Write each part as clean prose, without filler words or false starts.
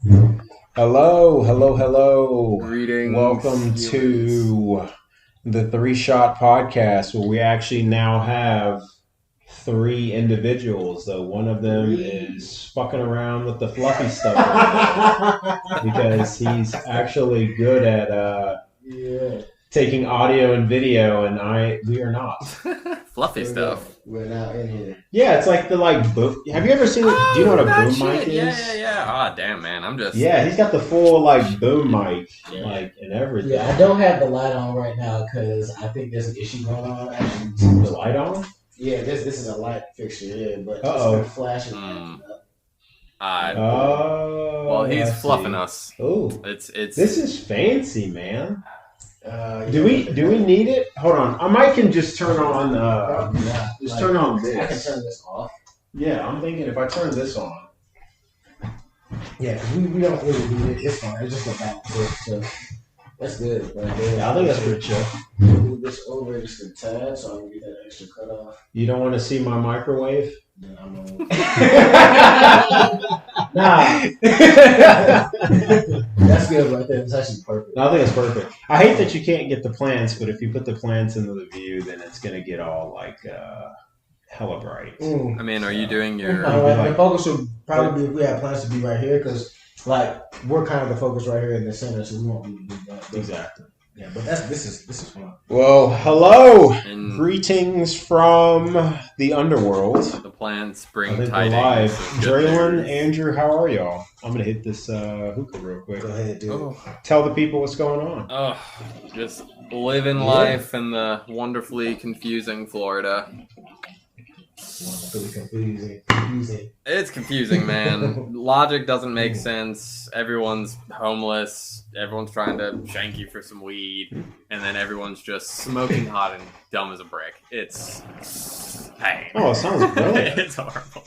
Hello, hello, hello. Greetings. Welcome to the Three Shot Podcast, where we actually now have three individuals, though one of them is fucking around with the fluffy stuff right now, because he's actually good at taking audio and video, and we are not. Fluffy stuff. We're not in here. Yeah, it's like the boom. Have you ever seen it? Do you know what a boom mic is? Yeah. Ah, damn, man. I'm just. Yeah, he's got the full boom mic, and everything. Yeah, I don't have the light on right now because I think there's an issue going on. Actually, the light on? Yeah, this is a light fixture. Yeah, but it's Uh-oh. been flashing. Well, he's fluffing us. Oh, It's. this is fancy, man. Do we need it? Hold on, I might can just turn on. Turn on this. I can turn this off. Yeah, I'm thinking if I turn this on. Yeah, because we don't really need it. It's fine. It's just a back flip, so that's good. Right there. Yeah, I think that's pretty chill. Move this over just a tad so I can get that extra cut off. You don't want to see my microwave? Then I'm gonna... Nah. That's good right there. It's actually perfect. No, I think it's perfect. I hate that you can't get the plants, but if you put the plants into the view, then it's gonna get all hella bright. Mm. I mean, are you doing your? The focus should probably be if we have plans to be right here because we're kind of the focus right here in the center, so we won't be that. Exactly. Yeah, but this is fun. Well, hello. And Greetings from the underworld. the plants bring I think we're tidings. live. of good Dralon, news. Andrew, how are y'all? I'm gonna hit this hookah real quick. Go ahead, dude. Oh, Tell the people what's going on. just living life in the wonderfully confusing Florida. Really confusing. It's confusing, man. Logic doesn't make sense. Everyone's homeless. Everyone's trying to shank you for some weed. And then everyone's just smoking hot and dumb as a brick. It's pain. Oh, it sounds brilliant. It's horrible.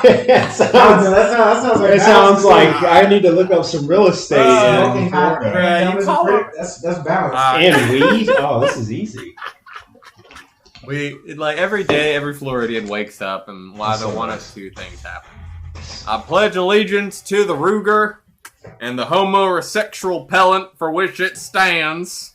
It sounds like I need to look up some real estate in Florida. That's balanced. And weed? Oh, this is easy. Every day, every Floridian wakes up and either one of two things happen. I pledge allegiance to the Ruger and the homosexual pellant for which it stands.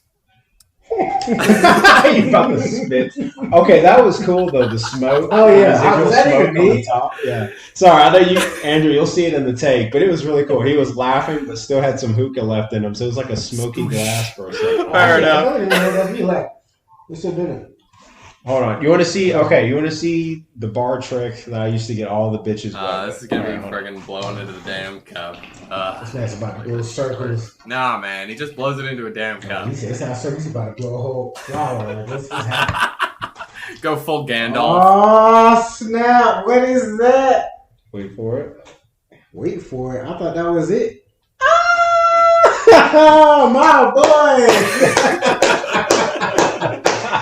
You about to spit. Okay, that was cool though. The smoke. Oh, yeah. Residual Was that smoke even on me? the top. Yeah. Sorry, I know you, Andrew. You'll see it in the take, but it was really cool. He was laughing, but still had some hookah left in him, so it was like a smoky glass for a second. Fair enough. We still doing it. Hold on. You want to see? Okay, you want to see the bar trick that I used to get all the bitches. This is gonna be friggin' blowing into the damn cup. This man's about to blow circles. Nah, man, he just blows it into a damn cup. He said, it's not circles, he's about to blow a whole flower. What's happening? Go full Gandalf. Oh, snap. What is that? Wait for it. Wait for it. I thought that was it. Oh, my boy.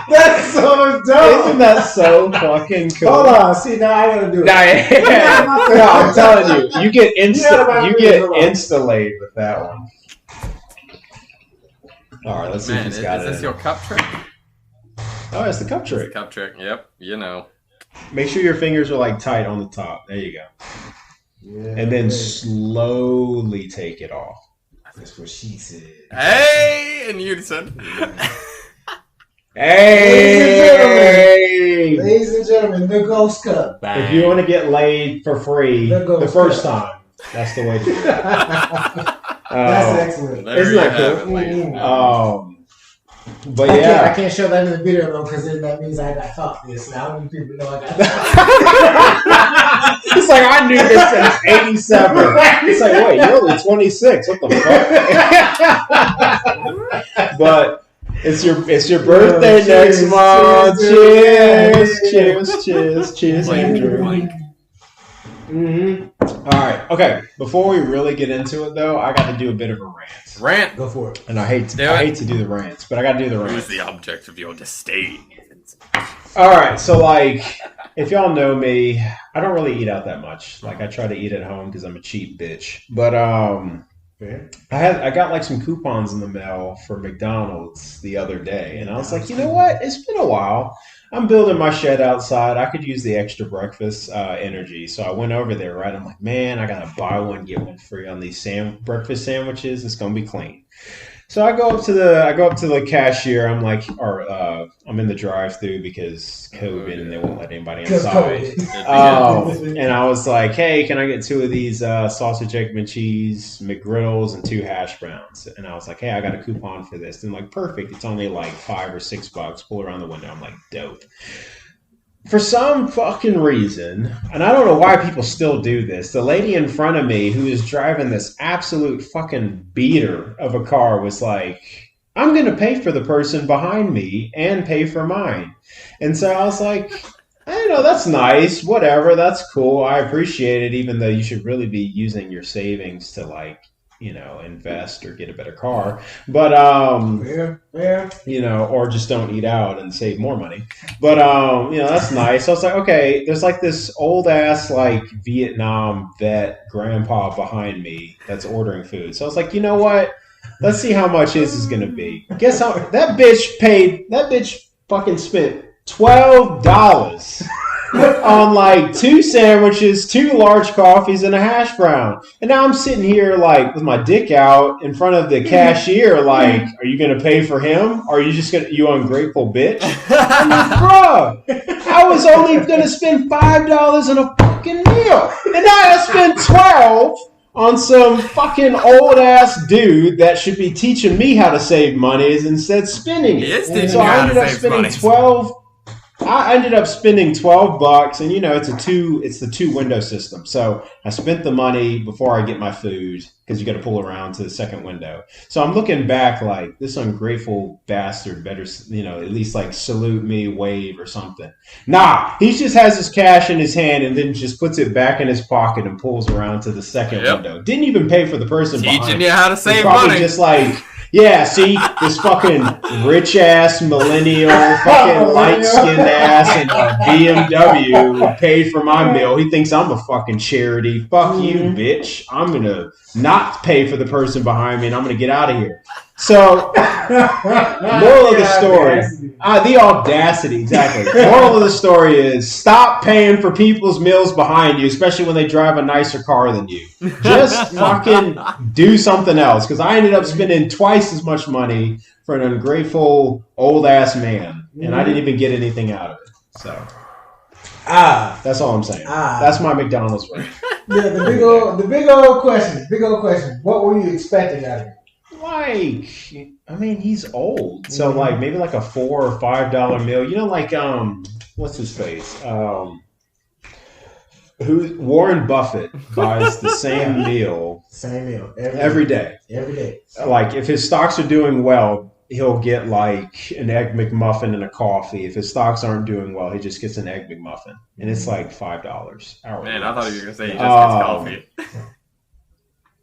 That's so dope. Isn't that so fucking cool? Hold on. See, now I gotta do it. No, I'm telling you, you get insta-laid with that one. All right, let's see Man, if is he's got it. this your cup trick? Oh, it's the cup It's a trick. cup trick. Yep, you know. Make sure your fingers are tight on the top. There you go. Yeah, And then slowly take it off. that's what she said. Hey, in unison. Hey! Ladies and gentlemen, the Ghost Cup. If you want to get laid for free There the goes first Cup. time, that's the way to do it. That's excellent. There Isn't you that have cool? it, ladies and gentlemen. But I yeah. can't show that in the video though, because then that means I got taught this. Now I want people to know I got taught. It's like I knew this since '87. It's like, wait, you're only 26. What the fuck? But it's your birthday Cheers, next month. cheers, Cheers, Blank, Andrew. blank. All right. Okay. Before we really get into it, though, I got to do a bit of a rant. Rant. Go for it. And I hate to do the rants, but I got to do the rant. Who's the object of your disdain? All right, so if y'all know me, I don't really eat out that much. I try to eat at home because I'm a cheap bitch. But Fair. I got like some coupons in the mail for McDonald's the other day, and I was like, you know what? It's been a while. I'm building my shed outside. I could use the extra breakfast energy, so I went over there. Right, I'm like, man, I gotta buy one get one free on these breakfast sandwiches. It's gonna be clean. So I go up to the cashier. I'm like, I'm in the drive-through because COVID and they won't let anybody inside. And I was like, hey, can I get 2 of these sausage, egg, and cheese McGriddles and 2 hash browns? And I was like, hey, I got a coupon for this. And like, perfect. It's only like $5 or $6. Pull around the window. I'm like, dope. For some fucking reason, and I don't know why people still do this, the lady in front of me who is driving this absolute fucking beater of a car was like, I'm going to pay for the person behind me and pay for mine. And so I was like, that's nice. Whatever. That's cool. I appreciate it, even though you should really be using your savings to like, invest or get a better car. But, or just don't eat out and save more money. But, that's nice. So I was like, okay, there's like this old ass, like Vietnam vet grandpa behind me that's ordering food. So I was like, you know what? Let's see how much his is going to be. Guess how that bitch fucking spent $12 on like 2 sandwiches, 2 large coffees, and a hash brown. And now I'm sitting here like with my dick out in front of the cashier like, are you going to pay for him? Or are you just you ungrateful bitch? I'm like, bruh, I was only going to spend $5 on a fucking meal. And now I spend 12 on some fucking old ass dude that should be teaching me how to save money is instead spending it. And so I ended up spending 12. I ended up spending $12, and it's the 2 window system. So I spent the money before I get my food because you got to pull around to the second window. So I'm looking back like this ungrateful bastard better, at least like salute me, wave or something. Nah, he just has his cash in his hand and then just puts it back in his pocket and pulls around to the second window. Didn't even pay for the person behind. Teaching you how to save money. Probably just like. Yeah, see, this fucking rich-ass millennial, fucking light-skinned ass in a BMW paid for my meal. He thinks I'm a fucking charity. Fuck you, bitch. I'm going to not pay for the person behind me, and I'm going to get out of here. So, moral of the story. The audacity, exactly. Moral of the story is stop paying for people's meals behind you, especially when they drive a nicer car than you. Just fucking do something else. Because I ended up spending twice as much money for an ungrateful old-ass man. And I didn't even get anything out of it. So, that's all I'm saying. That's my McDonald's rate. Yeah, the big old question. What were you expecting out of it? Like, I mean, he's old, so like maybe like a $4 or $5 meal. Like what's his face? Warren Buffett buys the same meal, every day. Like if his stocks are doing well, he'll get like an Egg McMuffin and a coffee. If his stocks aren't doing well, he just gets an Egg McMuffin, and it's like $5. Man, I thought you were gonna say he just gets coffee.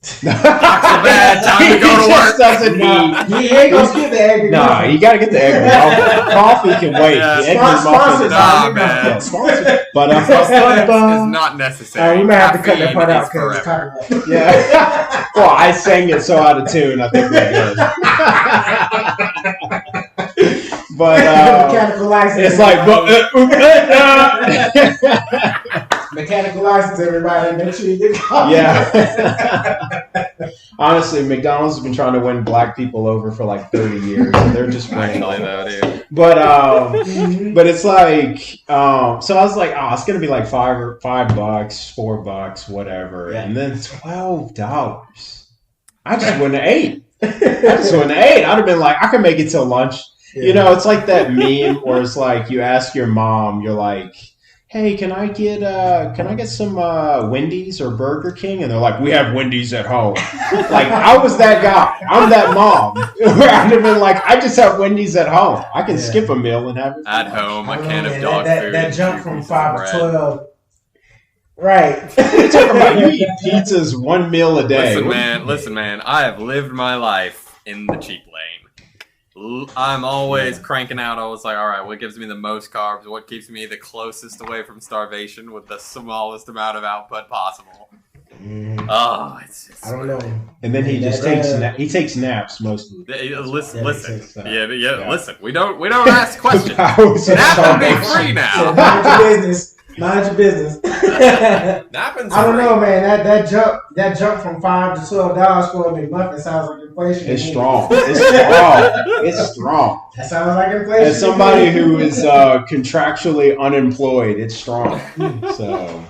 Stocks are bad. Time to go to work. Doesn't need. He ain't gonna skip the egg. No, you got to get the egg McMuffin. Coffee can wait. Yeah, the egg McMuffin. Nah, man. Sponsored. But is not necessary. You might have to cut that part out because it's copyright. Yeah. Well, I sang it so out of tune. I think we're good. But mechanical license. It's like, mechanical license, everybody. Make sure you get coffee. Yeah. Honestly, McDonald's has been trying to win black people over for like 30 years, and they're just winning. But it's like, so I was like, it's gonna be like $5, $4, whatever, and then $12. I just wouldn't have ate. I'd have been like, I can make it till lunch. Yeah. It's like that meme where it's like you ask your mom, you're like, hey, can I get some Wendy's or Burger King? And they're like, we have Wendy's at home. Like, I was that guy. I'm that mom. I'd have been like, I just have Wendy's at home. I can skip a meal and have it at home. A can of dog food. That jump from 5 to 12. Right. You're talking about you eat pizzas 1 meal a day. Listen, man. I have lived my life in the cheap lane. I'm always cranking out. I was like, all right, what gives me the most carbs? What keeps me the closest away from starvation with the smallest amount of output possible? Oh, it's I don't know. And then he just takes naps mostly. Listen. Yeah. Listen. We don't ask questions. Nap and be free now. Mind your business. Napping's I don't free. know, man. That jump from $5 to $12 for a McMuffin sounds like inflation. It's strong. It's strong. That sounds like inflation. As somebody who is contractually unemployed, it's strong. So,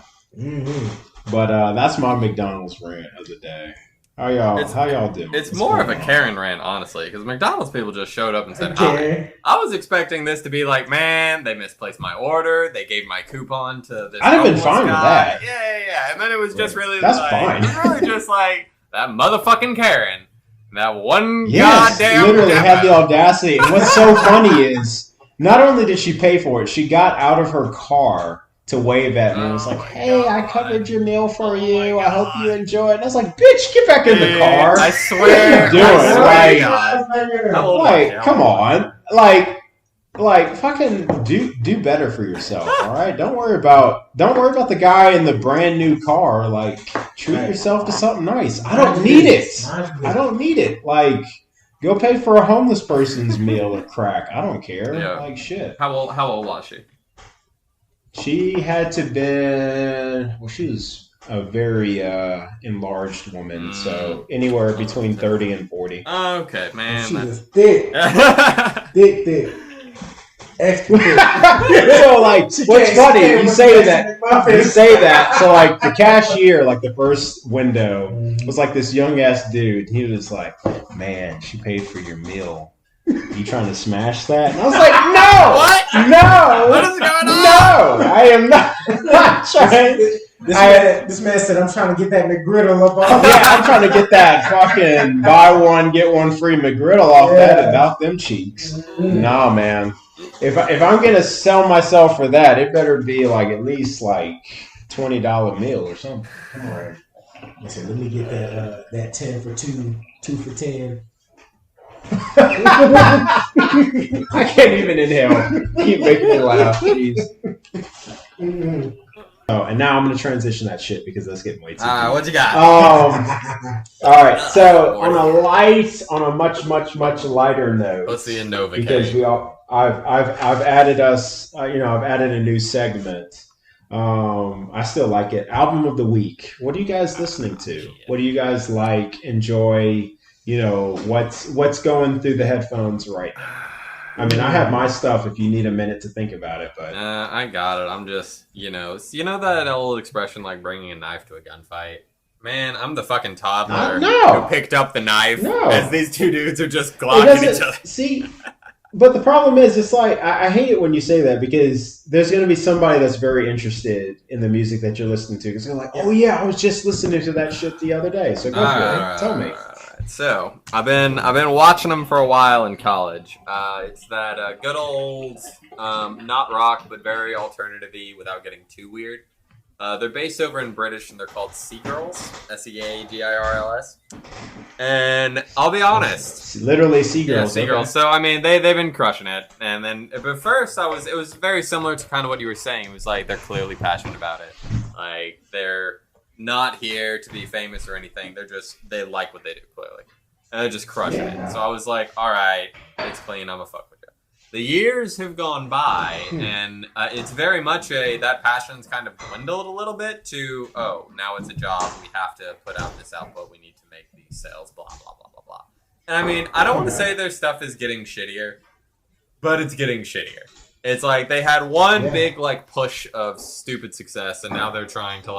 but that's my McDonald's rant of the day. How y'all doing? It's more of a Karen rant, honestly, because McDonald's people just showed up and said, "Hi." I was expecting this to be like, man, they misplaced my order. They gave my coupon to this. I'd have been fine with that. Yeah. And then it was just really that's like, fine. It was really just like that motherfucking Karen. That one yes, goddamn literally demo. had the audacity. And what's so funny is, not only did she pay for it, she got out of her car to wave at me and was like, "Hey, I covered your meal for you. I hope you enjoy it." And I was like, "Bitch, get back in the car." I swear. What are you doing? Like, come on. Like, fucking do better for yourself, all right? Don't worry about the guy in the brand new car. Like, treat yourself to something nice. I don't need it. Like, go pay for a homeless person's meal at crack. I don't care. Yeah. Like, shit. How old was she? She had to been, well, she was a very enlarged woman, so anywhere between 30 and 40. Okay, man. She was thick. thick. Extra thick. So, like, what's funny, you say that, so, like, the cashier, like, the first window was, like, this young-ass dude. He was like, "Man, she paid for your meal. You trying to smash that?" And I was like, "No! What? No! What is going on? No! I am not trying." This man said, "I'm trying to get that McGriddle up off." Yeah, I'm trying to get that fucking buy one, get one free McGriddle off that and out them cheeks. No, man. If I'm going to sell myself for that, it better be, like, at least, like, $20 meal or something. All right. I said, let me get that 10 for 2 for 10. I can't even inhale. Keep making me laugh. Jeez. Oh, and now I'm going to transition that shit because that's getting way too deep. What you got? All right. So on a much lighter note. Let's see Innova. Because I've added I've added a new segment. I still like it. Album of the week. What are you guys listening to? What do you guys like? Enjoy? You know, what's going through the headphones right now? I mean, I have my stuff if you need a minute to think about it, but I got it. I'm just, you know that old expression like bringing a knife to a gunfight. Man, I'm the fucking toddler who picked up the knife as these two dudes are just glocking each other. See, but the problem is, it's like I hate it when you say that because there's going to be somebody that's very interested in the music that you're listening to because they're like, "Oh yeah, I was just listening to that shit the other day." So go for it. Tell me. So I've been watching them for a while in college. It's that good old not rock but very alternative-y without getting too weird. They're based over in British and they're called Seagirls, Seagirls. And I'll be honest, literally Seagirls. Yeah, Seagirls. Okay. So I mean they've been crushing it. And then but first it was very similar to kind of what you were saying. It was like they're clearly passionate about it. Like they're not here to be famous or anything. They like what they do, clearly. And they're just crushing it. So I was like, all right, it's clean. I'm a fuck with you. The years have gone by, and it's very much that passion's kind of dwindled a little bit to, now it's a job. We have to put out this output. We need to make these sales, blah, blah, blah, blah, blah. And I mean, I don't want to say their stuff is getting shittier, but it's getting shittier. It's like they had one big like push of stupid success, and now they're trying to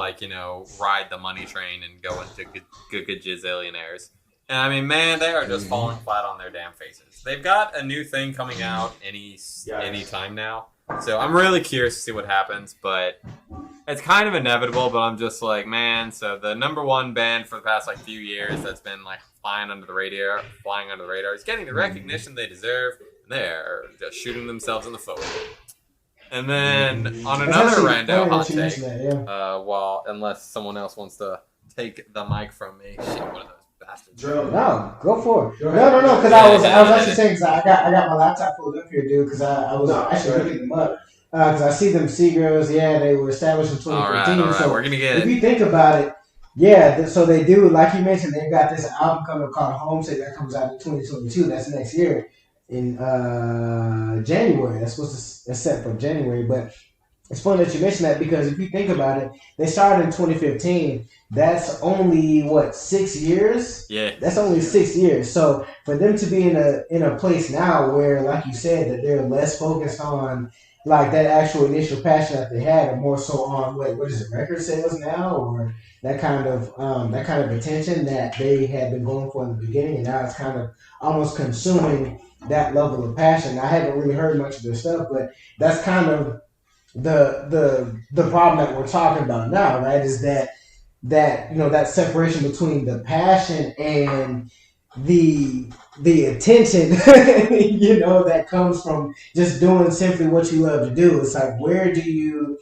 ride the money train and go into gazillionaires. And I mean, man, they are just falling flat on their damn faces. They've got a new thing coming out any time now, so I'm really curious to see what happens. But it's kind of inevitable. But I'm just like, man. So the number one band for the past few years that's been flying under the radar, is getting the recognition they deserve. They're just shooting themselves in the foot. And then on another rando hot take, unless someone else wants to take the mic from me, shit, one of those bastards. No, go for it. No, because I was actually saying, because I got my laptop pulled up here, dude, because I was actually looking them up. Because I see them Seagirls, they were established in 2015. All right, so we're gonna get if you think about it, Yeah, so they do, like you mentioned, they've got this album coming called Homesick that comes out in 2022. That's next year in January. That's supposed to set for January. But it's funny that you mentioned that because if you think about it, they started in 2015. That's only what 6 years. Yeah, That's only 6 years. So for them to be in a place now where, like you said, that they're less focused on like that actual initial passion that they had, and more so on what is it, record sales now, or that kind of attention that they had been going for in the beginning, and now it's kind of almost consuming that level of passion. I haven't really heard much of their stuff, but that's kind of the problem that we're talking about now, right? Is that that separation between the passion and the attention that comes from just doing simply what you love to do. It's like, where do you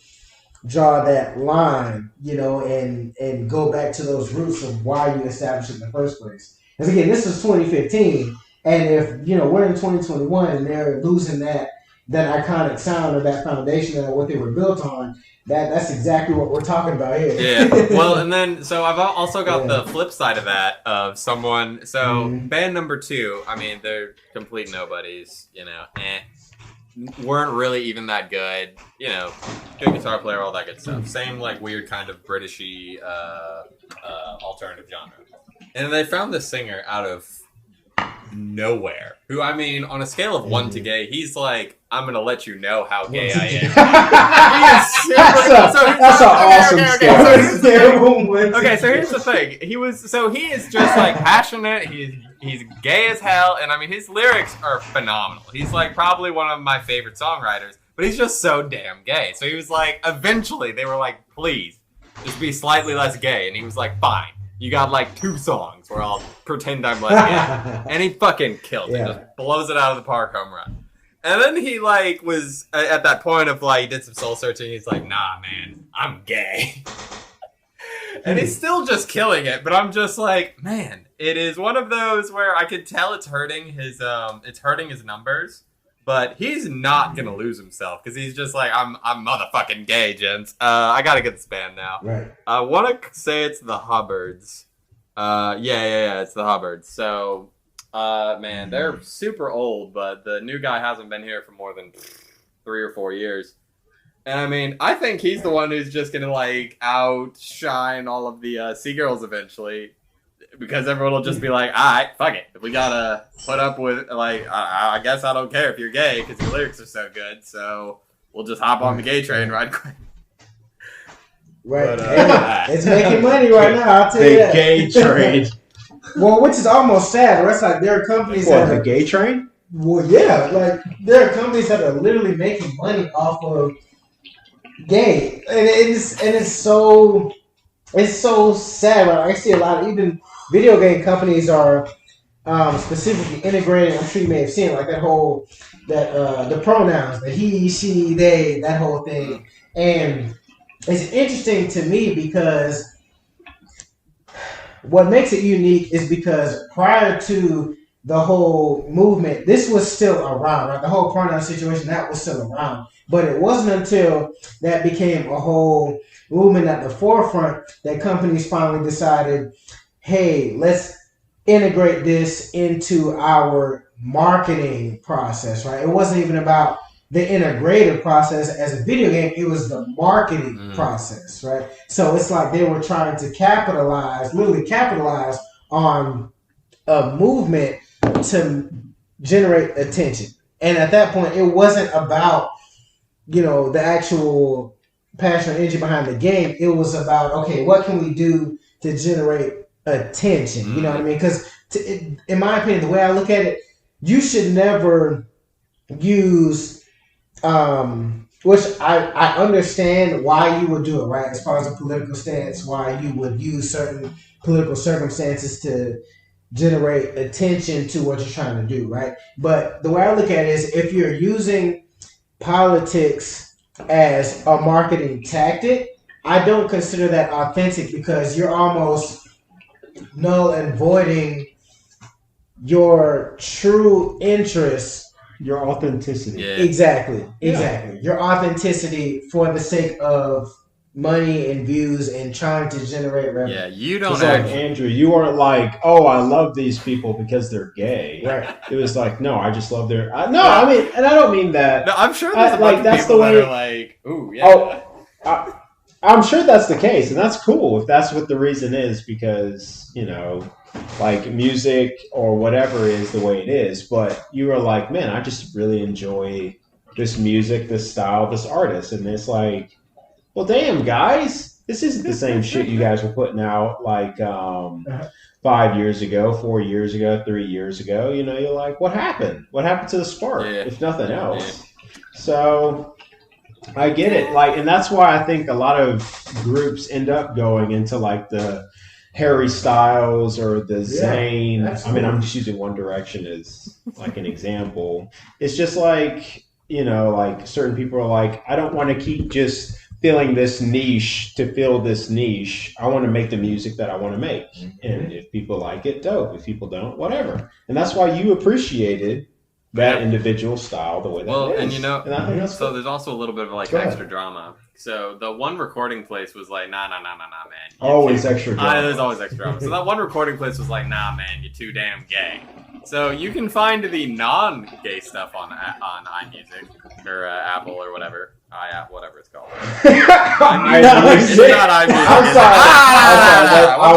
draw that line, and go back to those roots of why you established it in the first place? Because again, this is 2015, and if we're in 2021 and they're losing that iconic sound or that foundation of what they were built on, that's exactly what we're talking about here. Yeah. Well, and then so I've also got the flip side of that of someone. So band number 2, I mean, they're complete nobodies. Weren't really even that good. Good guitar player, all that good stuff. Same like weird kind of Britishy alternative genre. And they found this singer out of nowhere, who, I mean, on a scale of 1 to gay, he's like, I'm gonna let you know how gay I am. That's an awesome scale. Okay, so here's the thing. He is just like passionate. He's gay as hell, and I mean his lyrics are phenomenal. He's like probably one of my favorite songwriters, but he's just so damn gay. So he was like, eventually they were like, please, just be slightly less gay, and he was like, fine. You got like 2 songs where I'll pretend I'm less gay. And he fucking killed it. Just blows it out of the park, home run. And then he like was at that point of like, he did some soul searching. He's like, nah, man, I'm gay. And he's still just killing it. But I'm just like, man, it is one of those where I could tell it's hurting his numbers. But he's not gonna lose himself because he's just like, I'm motherfucking gay, gents. I gotta get this band now. Right. I want to say it's the Hubbards. Yeah, it's the Hubbards. So, man, they're super old, but the new guy hasn't been here for more than 3 or 4 years. And I mean, I think he's the one who's just gonna like outshine all of the Seagirls eventually. Because everyone will just be like, all right, fuck it. If we gotta put up with, like, I guess I don't care if you're gay because your lyrics are so good. So we'll just hop on the gay train right quick. Right. But, it's making money right now, I'll tell you that. The gay train. Well, which is almost sad. Right? It's like there are companies that the gay train? Well, yeah. Like, there are companies that are literally making money off of gay. And it's so sad. Right? I see a lot of, even video game companies are specifically integrating. I'm sure you may have seen like the pronouns, the he, she, they, that whole thing. And it's interesting to me because what makes it unique is because prior to the whole movement, this was still around, right? The whole pronoun situation, that was still around. But it wasn't until that became a whole movement at the forefront that companies finally decided, hey, let's integrate this into our marketing process, right? It wasn't even about the integrative process as a video game, it was the marketing process, right? So it's like they were trying to literally capitalize on a movement to generate attention. And at that point, it wasn't about, the actual passion or energy behind the game. It was about, okay, what can we do to generate attention? You know what I mean? Because in my opinion, the way I look at it, you should never use, which I understand why you would do it, right? As far as a political stance, why you would use certain political circumstances to generate attention to what you're trying to do, right? But the way I look at it is if you're using politics as a marketing tactic, I don't consider that authentic because you're almost null and voiding your true interest, your authenticity. Yeah. Exactly. Your authenticity for the sake of money and views and trying to generate revenue. Yeah, you don't It's like actually. Andrew, you weren't like, oh, I love these people because they're gay. Right. It was like, no, I just love their. I mean, and I don't mean that. No, I'm sure there's a like, bunch that's of people the way- that are like, ooh, yeah. Oh, I'm sure that's the case, and that's cool if that's what the reason is, because like music or whatever is the way it is. But you were like, man, I just really enjoy this music, this style, this artist, and it's like, well, damn, guys, this isn't the same shit you guys were putting out like 5 years ago, 4 years ago, 3 years ago. You're like, what happened? What happened to the spark? Yeah. If nothing else. So I get it. Like, and that's why I think a lot of groups end up going into like the Harry Styles or the Zayn. absolutely. I mean, I'm just using One Direction as like an example. It's just like, like certain people are like, I don't want to keep just filling this niche to fill this niche. I want to make the music that I want to make. And if people like it, dope. If people don't, whatever. And that's why you appreciated that individual style the way that it is. And I think that's so there's also a little bit of like Go ahead. extra drama. So the one recording place was like, nah, man. always extra drama. There's always extra drama. So that one recording place was like, nah, man, you're too damn gay. So you can find the non-gay stuff on iMusic or Apple or whatever. Whatever it's called. It's not iMusic. I'm sorry. I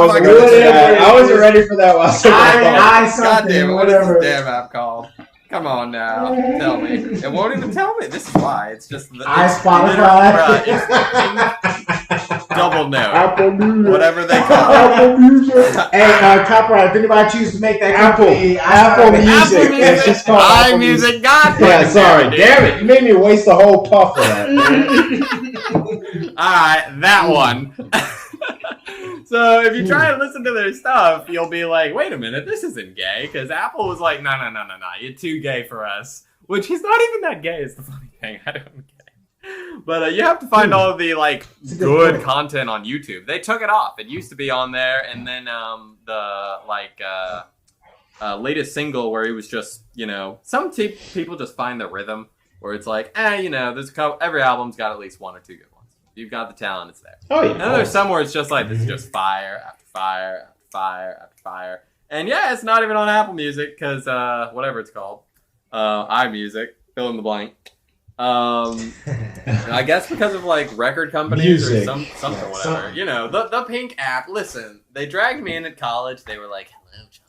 wasn't ready for that. God damn it, what is this damn app called? Come on now, tell me. It won't even tell me. This is why. It's just Spotify. It's double note. Apple Music. Whatever they call it. Apple Music. Hey, copyright. If anybody chooses to make that company, Apple Music. It's just called Apple Music. iMusic. God Yeah, damn sorry. it, dude. Damn it. You made me waste the whole puff of that, man. Alright, that one. So if you try and listen to their stuff, you'll be like, wait a minute, this isn't gay. Because Apple was like, no, you're too gay for us. Which he's not even that gay is the funny thing. I don't get. But you have to find all of the like good content on YouTube. They took it off. It used to be on there, and then the latest single where he was just, some people just find the rhythm where it's like, there's every album's got at least one or two good ones. You've got the talent, it's there. Oh yeah. And then there's some where it's just like, this is just fire after fire after fire after fire. And yeah, it's not even on Apple Music because whatever it's called, iMusic, fill in the blank. I guess because of like record companies or something, whatever. The Pink app. Listen, they dragged me in at college. They were like, "Hello, John,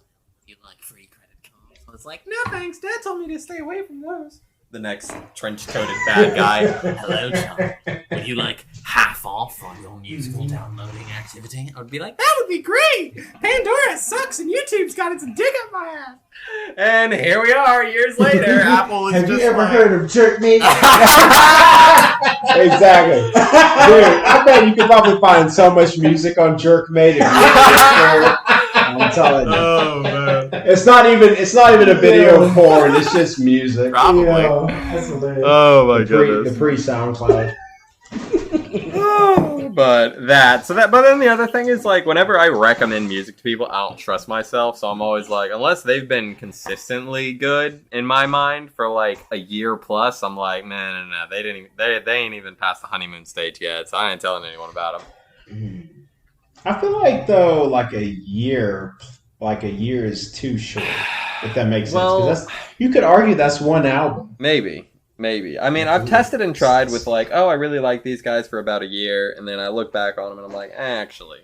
you like free credit cards?" I was like, "No, thanks. Dad told me to stay away from those." The next trench-coated bad guy. "Hello, John. Would you like half off on your musical downloading activity?" I would be like, "That would be great. Pandora sucks and YouTube's got its dick up my ass." And here we are, years later. Apple is Have just you ever like, heard of Jerk Me? Exactly. Dude, I bet you could probably find so much music on Jerkmate if you I'm telling you. Oh man. It's not even a video porn, it's just music. Probably. That's hilarious. Oh my The pre SoundCloud. But then the other thing is like whenever I recommend music to people, I don't trust myself, so I'm always like, unless they've been consistently good in my mind for like a year plus, I'm like, no, they ain't even past the honeymoon stage yet, so I ain't telling anyone about them. I feel like though, like a year is too short, if that makes sense. Well, 'Cause you could argue that's one album. Maybe. I mean, I've tested and tried with like, I really like these guys for about a year, and then I look back on them and I'm like, actually.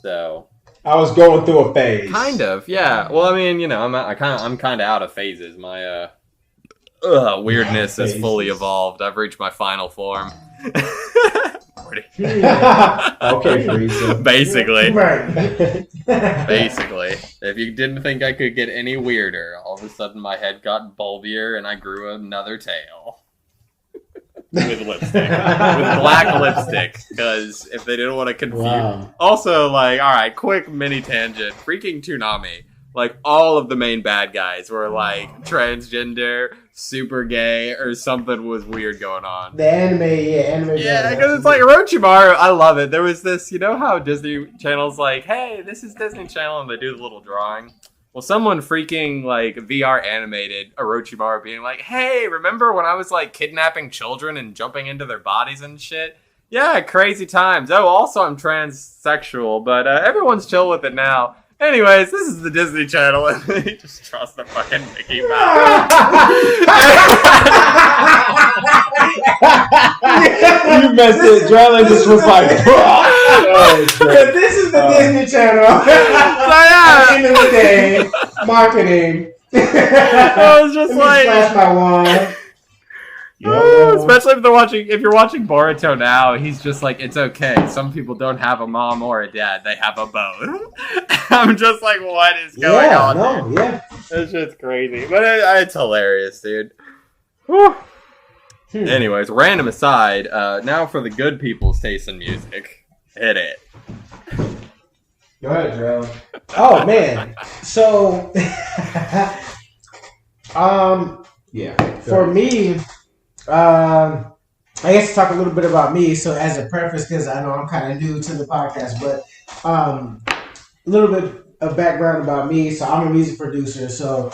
So I was going through a phase. kind of, yeah. Well, I mean, I'm kind of out of phases. My weirdness is fully evolved. I've reached my final form. Okay, Frieza. Basically. Right. Basically. If you didn't think I could get any weirder, all of a sudden my head got bulbier and I grew another tail. With lipstick. With black lipstick. Because if they didn't want to confuse... Wow. Also, like, alright, quick mini tangent. Freaking Toonami. Like, all of the main bad guys were, like, transgender, super gay, or something was weird going on. The anime. Yeah, because it's like Orochimaru, I love it. There was this, how Disney Channel's like, hey, this is Disney Channel, and they do the little drawing. Well, someone freaking, like, VR animated Orochimaru being like, hey, remember when I was, like, kidnapping children and jumping into their bodies and shit? Yeah, crazy times. Oh, also I'm transsexual, but everyone's chill with it now. Anyways, this is the Disney Channel, and they just trust the fucking Mickey Mouse. You messed it. Dralon just was like, this is the Disney Channel. So, yeah. At the end of the day, marketing. I was just like, flash my wand. especially if you're watching Boruto now, he's just like, it's okay. Some people don't have a mom or a dad; they have a both. I'm just like, what is going on? Dude? Yeah, It's just crazy, but it's hilarious, dude. Whew. Anyways, random aside. Now for the good people's taste in music. Hit it. Go ahead, Dralon. Oh man, so yeah. for me. I guess to talk a little bit about me. So as a preface, because I know I'm kind of new to the podcast, but a little bit of background about me. So I'm a music producer. So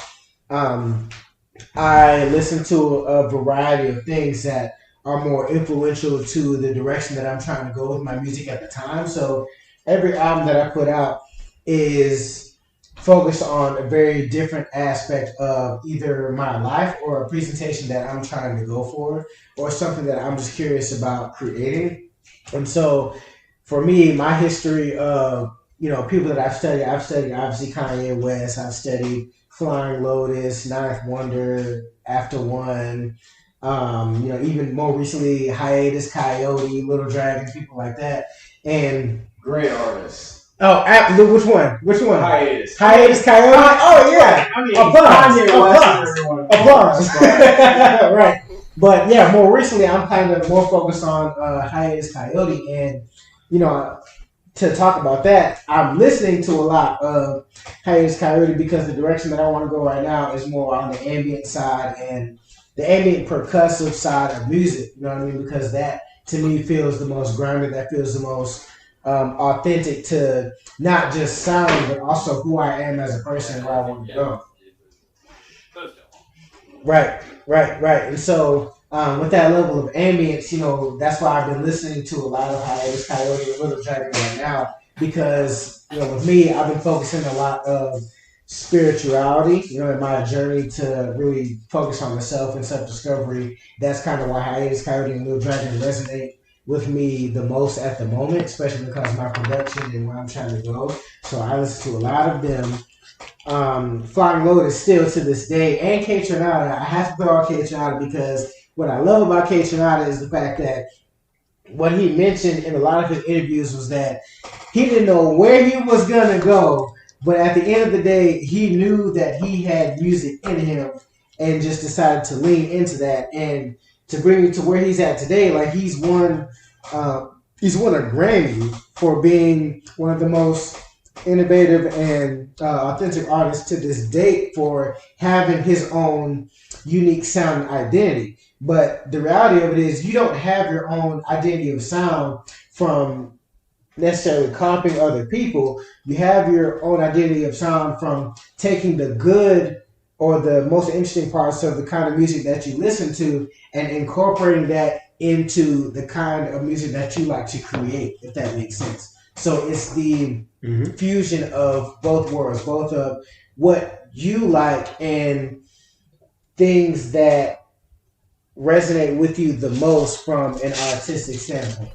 I listen to a variety of things that are more influential to the direction that I'm trying to go with my music at the time. So every album that I put out is focused on a very different aspect of either my life or a presentation that I'm trying to go for or something that I'm just curious about creating. And so for me, my history of, people that I've studied obviously Kanye West, I've studied Flying Lotus, Ninth Wonder, After One, even more recently, Hiatus Coyote, Little Dragons, people like that. And Great artists. Oh, which one? Hiatus. Hiatus Coyote. Oh yeah. I mean, Applause. Right. But yeah, more recently, I'm kind of more focused on Hiatus Coyote, and to talk about that, I'm listening to a lot of Hiatus Coyote because the direction that I want to go right now is more on the ambient side and the ambient percussive side of music. You know what I mean? Because that to me feels the most grounded. That feels the most authentic to not just sound, but also who I am as a person and where I want to go. Right. And so with that level of ambience, that's why I've been listening to a lot of Hiatus Coyote and Little Dragon right now because, with me, I've been focusing a lot of spirituality, in my journey to really focus on myself and self-discovery. That's kind of why Hiatus Coyote and Little Dragon resonate with me the most at the moment, especially because of my production and where I'm trying to go. So I listen to a lot of them. Flying Lotus still to this day, and K Tronada. I have to throw out K Tronada because what I love about K Tronada is the fact that what he mentioned in a lot of his interviews was that he didn't know where he was gonna go, but at the end of the day, he knew that he had music in him and just decided to lean into that and to bring it to where he's at today. Like he's won a Grammy for being one of the most innovative and authentic artists to this date for having his own unique sound and identity. But the reality of it is you don't have your own identity of sound from necessarily copying other people. You have your own identity of sound from taking the good or the most interesting parts of the kind of music that you listen to and incorporating that into the kind of music that you like to create, if that makes sense. So it's the fusion of both worlds, both of what you like and things that resonate with you the most from an artistic standpoint,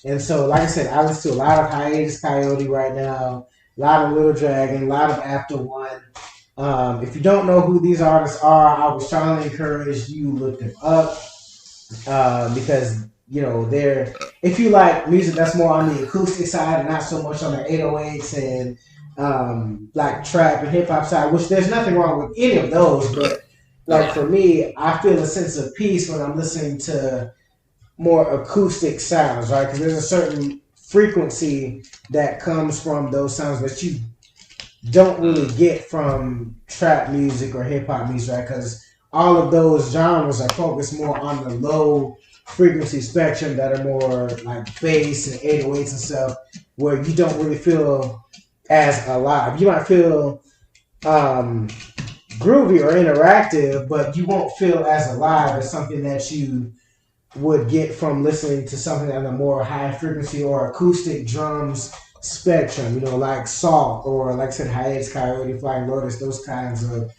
And so, like I said, I listen to a lot of Hiatus Coyote right now, a lot of Little Dragon, a lot of After One. If you don't know who these artists are, I would strongly encourage you look them up because they're, if you like music that's more on the acoustic side and not so much on the 808s and like trap and hip hop side, which there's nothing wrong with any of those, but like for me, I feel a sense of peace when I'm listening to more acoustic sounds, right? Because there's a certain frequency that comes from those sounds that you don't really get from trap music or hip hop music, right? Because all of those genres are focused more on the low frequency spectrum that are more like bass and 808s and stuff, where you don't really feel as alive. You might feel groovy or interactive, but you won't feel as alive as something that you would get from listening to something at a more high frequency or acoustic drums spectrum, you know, like Salt or like I said, Hiatus Coyote, Flying Lotus, those kinds of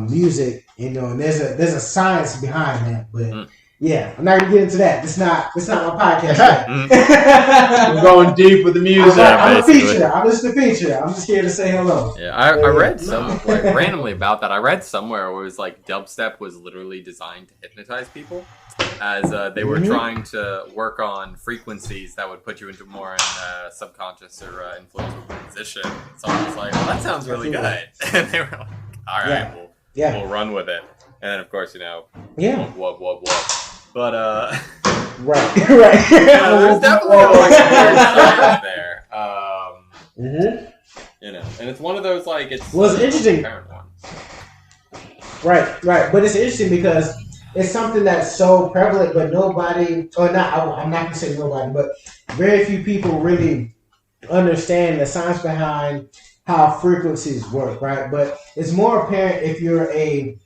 music, you know, and there's a science behind that, but yeah, I'm not gonna get into that. It's not my podcast. We're going deep with the music. I'm a feature. I'm just a feature. I'm just here to say hello. Yeah, I read randomly about that. I read somewhere where it was like dubstep was literally designed to hypnotize people, as they were trying to work on frequencies that would put you into more subconscious or influence with the musician. So I was like, well, that sounds really good, and they were like, all right, we'll run with it. And then of course, you know, what. But right. There's definitely like weird science there. You know, and it's one of those like it's interesting. One. Right, but it's interesting because it's something that's so prevalent, but nobody, or not. I'm not gonna say nobody, but very few people really understand the science behind how frequencies work, right? But it's more apparent if you're a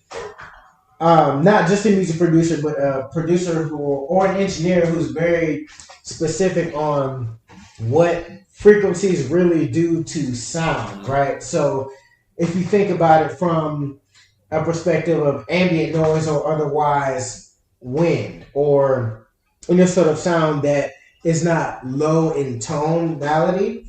not just a music producer, but a producer or an engineer who's very specific on what frequencies really do to sound, right? So if you think about it from a perspective of ambient noise or otherwise wind or any sort of sound that is not low in tonality.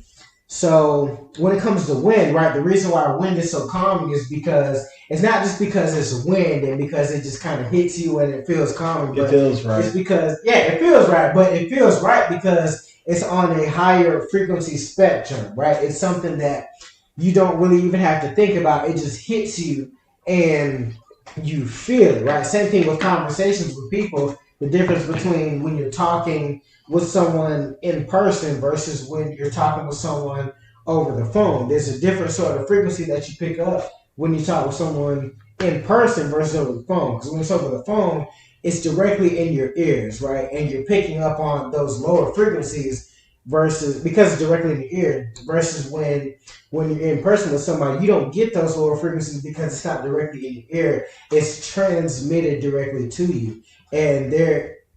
So when it comes to wind, right, the reason why wind is so calming is because it's not just because it's wind and because it just kind of hits you and it feels calming. But it feels right. It's because, it feels right, but it feels right because it's on a higher frequency spectrum, right? It's something that you don't really even have to think about. It just hits you and you feel it, right? Same thing with conversations with people. The difference between when you're talking with someone in person versus when you're talking with someone over the phone. There's a different sort of frequency that you pick up when you talk with someone in person versus over the phone. Because when it's over the phone, it's directly in your ears, right? And you're picking up on those lower frequencies versus because it's directly in your ear versus when you're in person with somebody, you don't get those lower frequencies because it's not directly in your ear. It's transmitted directly to you. And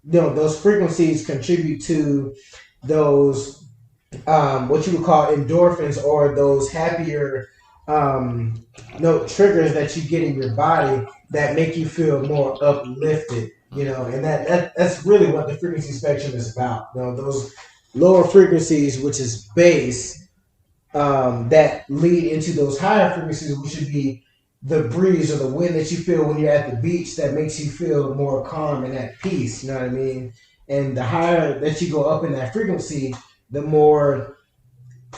those frequencies contribute to those what you would call endorphins or those happier triggers that you get in your body that make you feel more uplifted, you know, and that's really what the frequency spectrum is about. You know, those lower frequencies, which is bass, that lead into those higher frequencies, which would be the breeze or the wind that you feel when you're at the beach that makes you feel more calm and at peace, you know what I mean? And the higher that you go up in that frequency, the more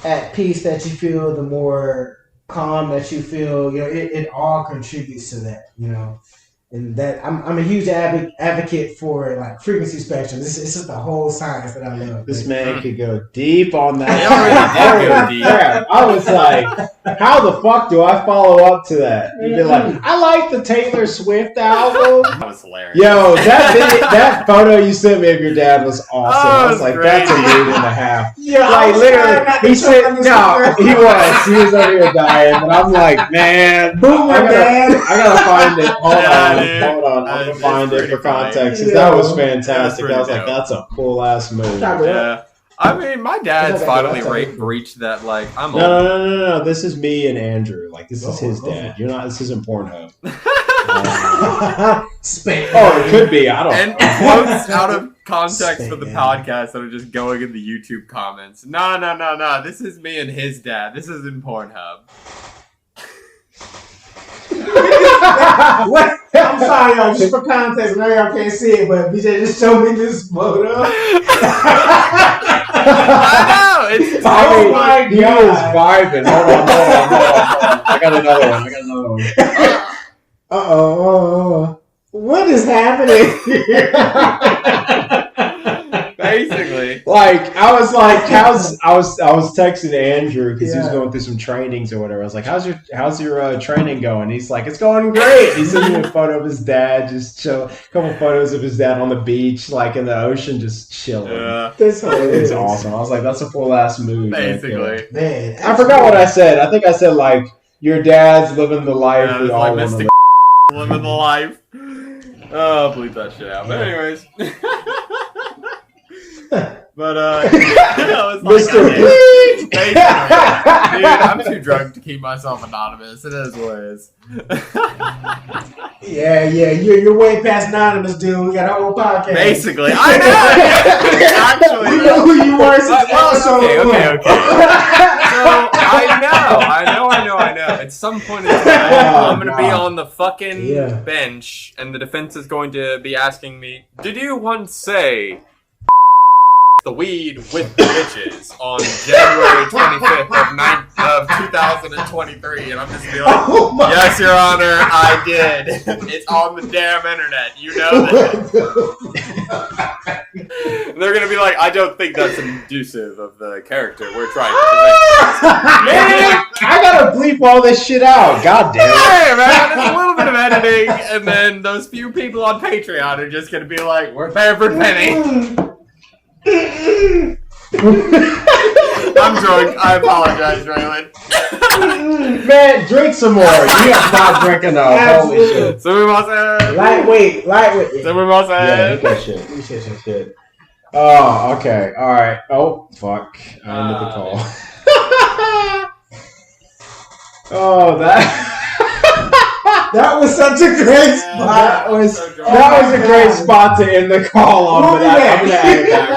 at peace that you feel, the more calm that you feel, you know, it all contributes to that, you know. And that I'm a huge advocate for like frequency spectrum. It's just the whole science that I love. This man could go deep on that. Go deep. I was like, how the fuck do I follow up to that? You'd be like, I like the Taylor Swift album. That was hilarious. Yo, that photo you sent me of your dad was awesome. I was like, great. that's a mood and a half. Yeah, Like literally, he said, no, he was over here dying, but I'm like, man, I gotta find it. Hold on, I'm gonna find it for context because that was fantastic. I was like, that's a cool ass move. Yeah. I mean, my dad's finally reached that, like, I'm old. No. This is me and Andrew. Like, this is his dad. You're not. This isn't Pornhub. It could be. I don't know. And quotes out of context for the podcast that are just going in the YouTube comments. No. This is me and his dad. This isn't Pornhub. What? I'm sorry, y'all. Just for context, now y'all can't see it, but BJ just showed me this photo. I know. It's my God. He was vibing. Hold on. I got another one. Uh-oh. What is happening here? Basically. Like, I was texting Andrew because he was going through some trainings or whatever. I was like, how's your training going? He's like, it's going great. He sent me a photo of his dad, just a couple photos of his dad on the beach, like in the ocean, just chilling. Yeah. It's awesome. I was like, that's a full ass mood. Basically. Right, man. I forgot what I said. I think I said, like, your dad's living the life we all want to live. Living the life. Oh, bleep that shit out. But anyways. But Mr. Dude, I'm too drunk to keep myself anonymous. It is what it is. Yeah, you're way past anonymous, dude. We got a whole podcast. Basically, I know. Actually, we know who you are since episode okay. one. So I know. At some point in time, I'm gonna be on the fucking bench, and the defense is going to be asking me, "Did you once say the weed with the bitches on January 25th of 2023?" And I'm just be like, "Yes, Your Honor, I did. It's on the damn internet. You know that." They're gonna be like, "I don't think that's inducive of the character we're trying to present." Man, I gotta bleep all this shit out. God damn it. Hey, man, it's a little bit of editing, and then those few people on Patreon are just gonna be like, "We're there for penny." I'm drunk. I apologize, Dralon. Man, drink some more. You have not drank enough. Holy shit. Lightweight. Yeah, hit that shit. Oh, okay. All right. Oh, fuck. I ended the call. Oh, that was such a great spot. That was a great spot to end the call on. But I'm gonna add it back.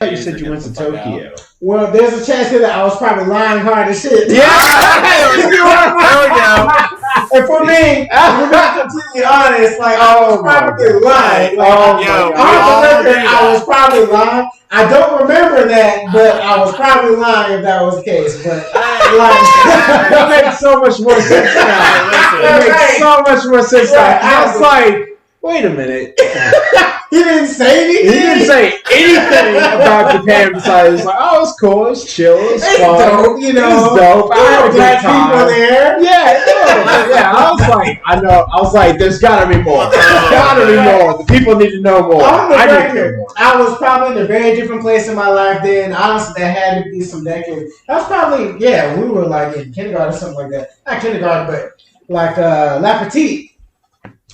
You said you went to Tokyo. Well, there's a chance here that I was probably lying hard as shit. Yeah! There we go. And for me, we're not completely honest. Like, I was probably lying. I was probably lying. I don't remember that, but I was probably lying if that was the case. But that makes so much more sense now. It makes so much more sense now. I was like, wait a minute. He didn't say anything. He didn't say anything about Japan besides, like, oh, it's cool, it's chill, it's fun. Dope, you know. It's dope. I had a good time. People there. Yeah. I was like, there's gotta be more. There's gotta be more. The people need to know more. I need to know more. I was probably in a very different place in my life then. Honestly, that had to be some decades. That was probably, we were like in kindergarten or something like that. Not kindergarten, but like La Petite,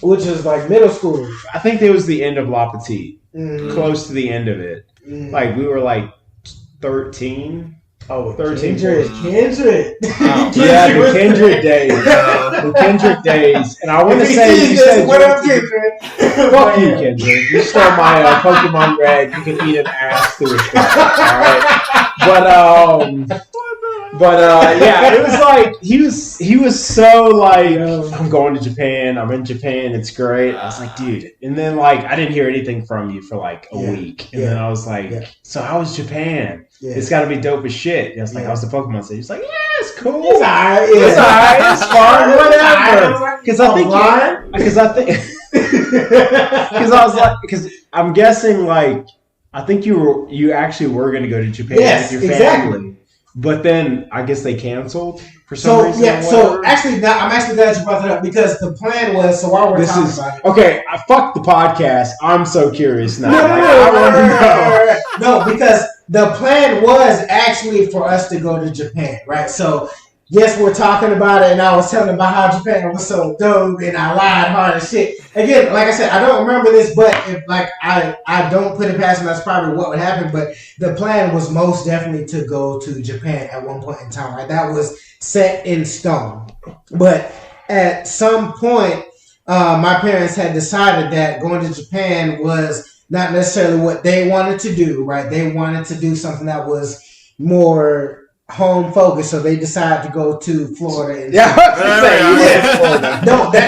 which is like middle school. I think it was the end of La Petite. Close to the end of it. Like, we were like 13. Oh, 13. Kendrick. Oh, yeah, the Kendrick days. The Kendrick days. And I want to say, you said, what up, Kendrick? Fuck you, Kendrick. You stole my Pokemon Red. You can eat an ass through a straw. Alright? But yeah, it was like he was so like, I'm going to Japan, I'm in Japan, it's great. I was like, dude, and then like I didn't hear anything from you for like a week, and then I was like, so how was Japan? It's got to be dope as shit. And I was like, how's the Pokemon City? He's like, yeah, it's cool, it's alright, it's fun, whatever. Because I'm guessing like I think you actually were going to go to Japan with your family. Exactly. But then I guess they canceled for some reason. So actually, I'm actually glad you brought that up because the plan was. So while we're talking about it, okay, fuck the podcast. I'm so curious now. No, because the plan was actually for us to go to Japan, right? So yes, we're talking about it, and I was telling about how Japan was so dope, and I lied hard as shit. Again, like I said, I don't remember this, but if like I don't put it past me, that's probably what would happen. But the plan was most definitely to go to Japan at one point in time, right? That was set in stone. But at some point, my parents had decided that going to Japan was not necessarily what they wanted to do, right? They wanted to do something that was more home focus, so they decided to go to Florida. And No, we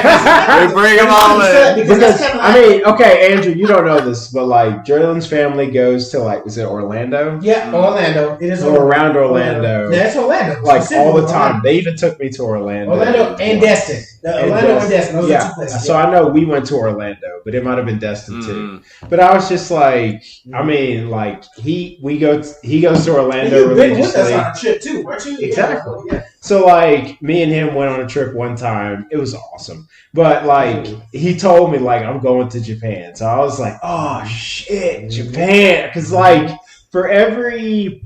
bring them all in. Because I mean, okay, Andrew, you don't know this, but like Dralon's family goes to like, is it Orlando? Yeah, Orlando. It is around Orlando. Yeah, it's Orlando. Like all the time. They even took me to Orlando. Orlando and Destin. Orlando and Destin. Those are two places. So I know we went to Orlando, but it might have been Destin too. But I was just like, I mean, like he goes to Orlando religiously. Too, weren't you? Exactly. Yeah. So like me and him went on a trip one time. It was awesome. But like he told me like I'm going to Japan. So I was like, oh shit, Japan. Cause like for every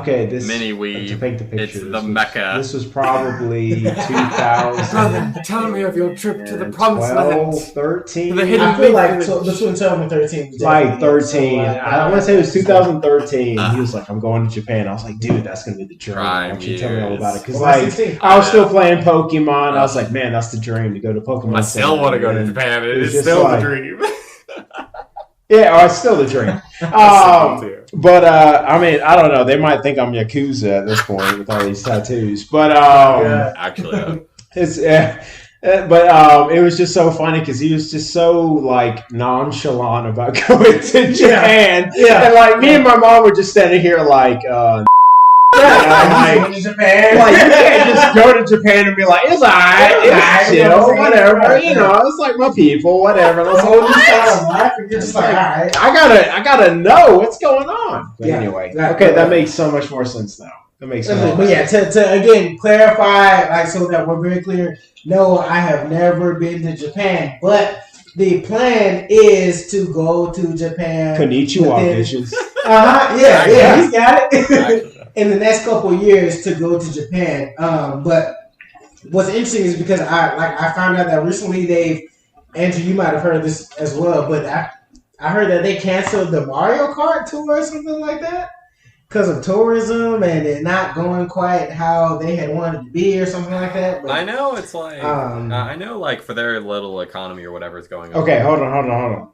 Okay, this mini to weeb. paint the It's picture. the Mecca. This was probably 2000. Tell me of your trip to the promised land. 13. The hidden I feel like village. between 12 and 13 was Like definitely 13. it. So, I want to say it was 2013. He was like, I'm going to Japan. I was like, dude, that's going to be the dream. Why don't you tell me all about it? Because I was still playing Pokemon. I was like, man, that's the dream to go to Pokemon. I still want to go to Japan. It is just still like- the dream. Yeah, it's still the dream. But I mean, I don't know. They might think I'm Yakuza at this point with all these tattoos. But Actually, it's but it was just so funny because he was just so like nonchalant about going to Japan. Yeah. And like me and my mom were just standing here like. Like, Japan. Like you can't just go to Japan and be like, it's alright, it's chill, whatever. You know, it's like my people, whatever. And I was like, You're just like, all right. I gotta know what's going on. But anyway, exactly. okay, that makes so much more sense now. That makes so much But yeah, to again clarify, like so that we're very clear. No, I have never been to Japan, but the plan is to go to Japan. Konnichiwa, bitches. Yeah, he's got it. In the next couple of years to go to Japan. But what's interesting is because I found out that recently Andrew, you might have heard this as well, but I heard that they canceled the Mario Kart tour or something like that because of tourism and it not going quite how they had wanted it to be or something like that. But, I know it's like I know like for their little economy or whatever is going on. Okay, hold on.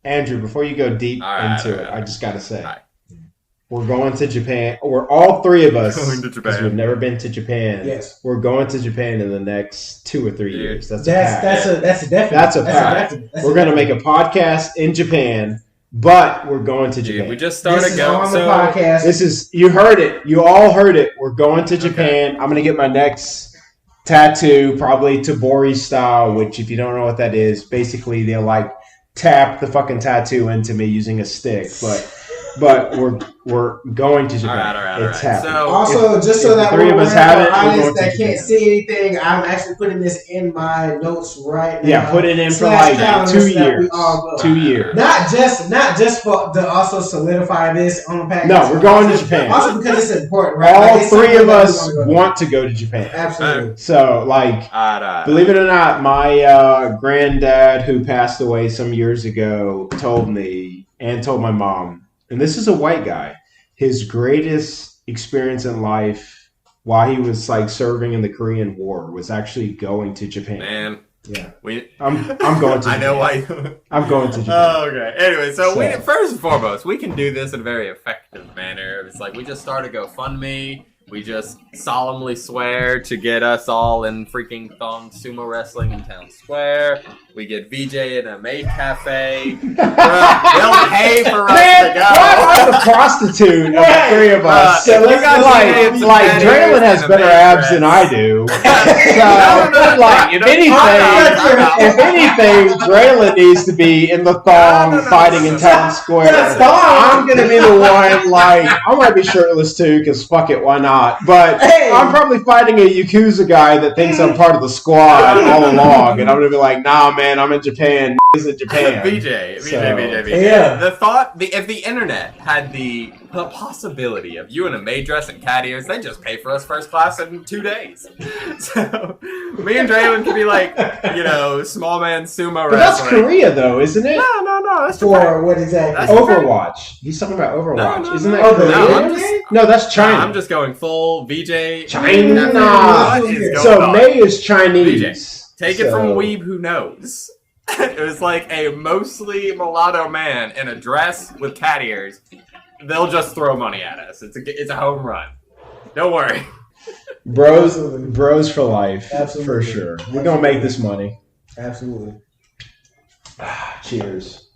Andrew, before you go deep into it, right. I just gotta say. Right. We're going to Japan. We're all three of us. Going to Japan. We've never been to Japan. Yes. We're going to Japan in the next 2 or 3 years. That's a definite. That's a fact. We're going to make a podcast in Japan, but we're going to Japan. Dude, we just started This is going. on the podcast. This is, you heard it. You all heard it. We're going to Japan. I'm going to get my next tattoo, probably Tabori style, which if you don't know what that is, basically they'll like tap the fucking tattoo into me using a stick, but we're going to Japan. All right. It's happening. So, Also, just so that the three of us have it, we're audience going to that can't Japan. see anything, I'm actually putting this in my notes right now. Yeah, put it in for Slash like calendar 2 so that we years. all go. 2 years. Not just for to also solidify this on the package. No, we're going to Japan. Also because it's important, right? All Like, it's three something of that we us wanna go. want to go to Japan. Absolutely. So, like, believe it or not, my granddad, who passed away some years ago, told me and told my mom, and this is a white guy, his greatest experience in life while he was like serving in the Korean War was actually going to Japan. man, Yeah, we. I'm going to Japan. I know why. I'm going to Japan. Oh, okay. Anyway, so we first and foremost, we can do this in a very effective manner. It's like we just start a GoFundMe. We just solemnly swear to get us all in freaking thong sumo wrestling in Town Square. We get VJ in a maid cafe. They'll pay for us to go. Why am I the prostitute of the three of us? So So you guys need some like tattoos Dralon has and a better maid abs dress. than I do. No, Like, you if anything, Dralon needs to be in the thong fighting in Town Square. I'm gonna be the one, like, I might be shirtless too, because fuck it, why not? But I'm probably fighting a Yakuza guy that thinks I'm part of the squad all along, and I'm gonna be like, nah, man, I'm in Japan. Is in Japan. VJ. Yeah. The thought, if the internet had the possibility of you in a maid dress and cat ears, they'd just pay for us first class in 2 days. So, me and Dralon could be like, small man sumo But that's wrestling. Korea, though, isn't it? No, that's For what exactly? That's Overwatch. He's talking about Overwatch. No, Isn't no, that no. Korea? No, I'm just- No, that's China. I'm just going full VJ. China. What is going So on? May is Chinese. Take it from So- Weeb Who Knows. It was like a mostly mulatto man in a dress with cat ears. They'll just throw money at us. It's a home run. Don't worry. Bros for life. Absolutely. For sure. We're going to make this money. Absolutely. Cheers.